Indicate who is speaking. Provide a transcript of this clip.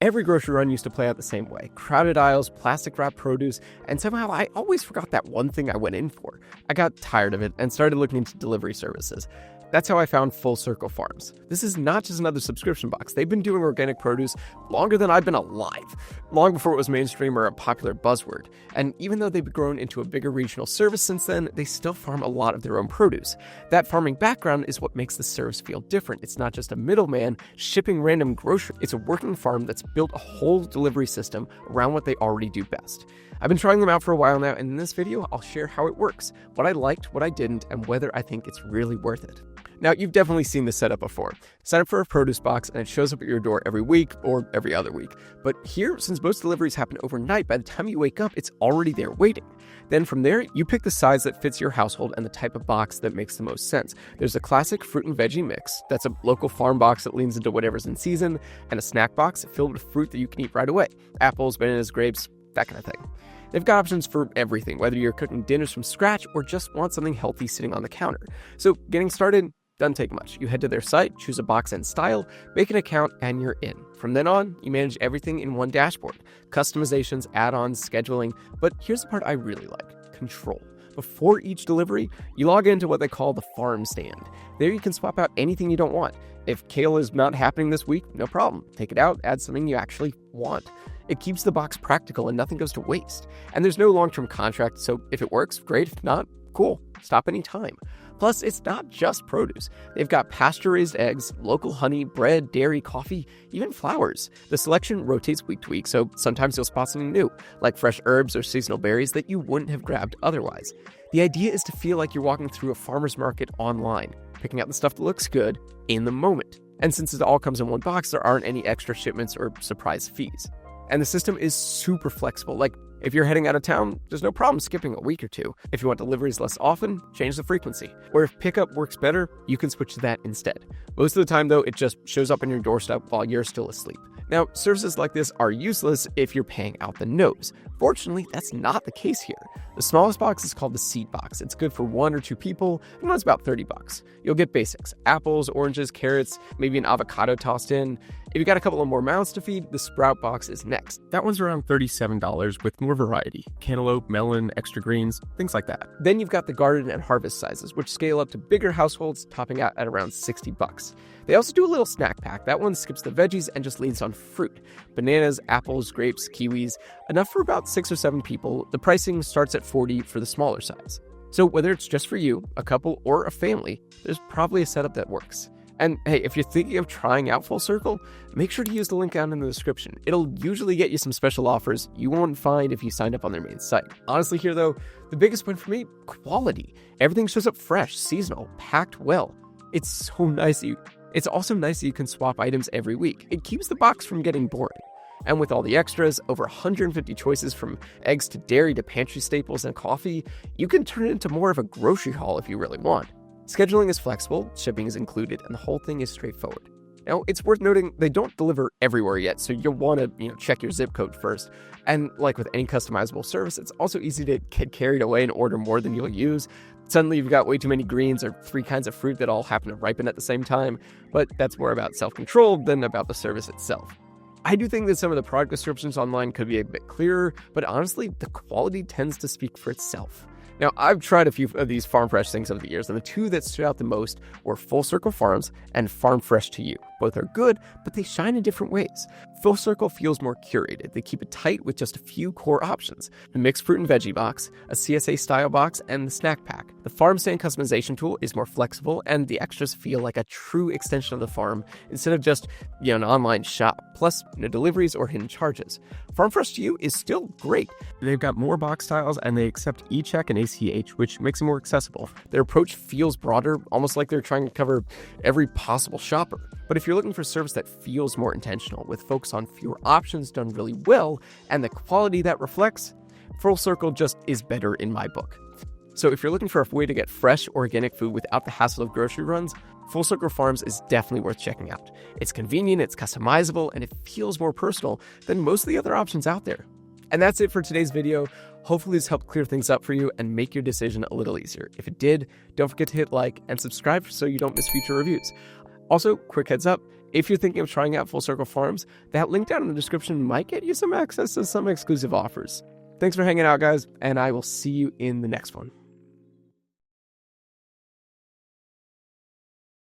Speaker 1: Every grocery run used to play out the same way. Crowded aisles, plastic wrapped produce, and somehow I always forgot that one thing I went in for. I got tired of it and started looking into delivery services. That's how I found Full Circle Farms. This is not just another subscription box. They've been doing organic produce longer than I've been alive, long before it was mainstream or a popular buzzword. And even though they've grown into a bigger regional service since then, they still farm a lot of their own produce. That farming background is what makes the service feel different. It's not just a middleman shipping random groceries. It's a working farm that's built a whole delivery system around what they already do best. I've been trying them out for a while now, and in this video, I'll share how it works, what I liked, what I didn't, and whether I think it's really worth it. Now, you've definitely seen this setup before. Sign up for a produce box and it shows up at your door every week or every other week. But here, since most deliveries happen overnight, by the time you wake up, it's already there waiting. Then from there, you pick the size that fits your household and the type of box that makes the most sense. There's a classic fruit and veggie mix. That's a local farm box that leans into whatever's in season, and a snack box filled with fruit that you can eat right away. Apples, bananas, grapes, that kind of thing. They've got options for everything, whether you're cooking dinners from scratch or just want something healthy sitting on the counter. So getting started doesn't take much. You head to their site, choose a box and style, make an account, and you're in. From then on, you manage everything in one dashboard. Customizations, add-ons, scheduling, but here's the part I really like: control. Before each delivery, you log into what they call the farm stand. There you can swap out anything you don't want. If kale is not happening this week, no problem. Take it out, add something you actually want. It keeps the box practical and nothing goes to waste. And there's no long-term contract, so if it works, great. If not, cool. Stop anytime. Plus, it's not just produce. They've got pasture-raised eggs, local honey, bread, dairy, coffee, even flowers. The selection rotates week to week, so sometimes you'll spot something new, like fresh herbs or seasonal berries that you wouldn't have grabbed otherwise. The idea is to feel like you're walking through a farmer's market online, picking out the stuff that looks good in the moment. And since it all comes in one box, there aren't any extra shipments or surprise fees. And the system is super flexible. Like, if you're heading out of town, there's no problem skipping a week or two. If you want deliveries less often, change the frequency. Or if pickup works better, you can switch to that instead. Most of the time, though, it just shows up on your doorstep while you're still asleep. Now, services like this are useless if you're paying out the nose. Fortunately, that's not the case here. The smallest box is called the seed box. It's good for 1 or 2 people, and it's about $30. You'll get basics: apples, oranges, carrots, maybe an avocado tossed in. If you got a couple of more mouths to feed, the sprout box is next. That one's around $37 with more variety: cantaloupe, melon, extra greens, things like that. Then you've got the garden and harvest sizes, which scale up to bigger households, topping out at around $60. They also do a little snack pack. That one skips the veggies and just leans on fruit: bananas, apples, grapes, kiwis, enough for about 6 or 7 people. The pricing starts at $40 for the smaller size. So whether it's just for you, a couple, or a family, there's probably a setup that works. And hey, if you're thinking of trying out Full Circle, make sure to use the link down in the description. It'll usually get you some special offers you won't find if you signed up on their main site. Honestly here though, the biggest point for me: quality. Everything shows up fresh, seasonal, packed well. It's also nice that you can swap items every week. It keeps the box from getting boring. And with all the extras, over 150 choices from eggs to dairy to pantry staples and coffee, you can turn it into more of a grocery haul if you really want. Scheduling is flexible, shipping is included, and the whole thing is straightforward. Now, it's worth noting they don't deliver everywhere yet, so you'll want to check your zip code first. And like with any customizable service, it's also easy to get carried away and order more than you'll use. Suddenly you've got way too many greens or 3 kinds of fruit that all happen to ripen at the same time, but that's more about self-control than about the service itself. I do think that some of the product descriptions online could be a bit clearer, but honestly, the quality tends to speak for itself. Now, I've tried a few of these Farm Fresh things over the years, and the two that stood out the most were Full Circle Farms and Farm Fresh to You. Both are good, but they shine in different ways. Full Circle feels more curated. They keep it tight with just a few core options: the mixed fruit and veggie box, a CSA-style box, and the snack pack. The farm stand customization tool is more flexible, and the extras feel like a true extension of the farm instead of just an online shop. Plus, no deliveries or hidden charges. Farm Fresh to You is still great. They've got more box styles, and they accept e-check and ACH, which makes it more accessible. Their approach feels broader, almost like they're trying to cover every possible shopper. But if you're looking for service that feels more intentional, with focus on fewer options done really well, and the quality that reflects, Full Circle just is better in my book. So if you're looking for a way to get fresh, organic food without the hassle of grocery runs, Full Circle Farms is definitely worth checking out. It's convenient, it's customizable, and it feels more personal than most of the other options out there. And that's it for today's video. Hopefully this helped clear things up for you and make your decision a little easier. If it did, don't forget to hit like and subscribe so you don't miss future reviews. Also, quick heads up, If you're thinking of trying out Full Circle Farms, that link down in the description might get you some access to some exclusive offers. Thanks for hanging out, guys, and I will see you in the next one.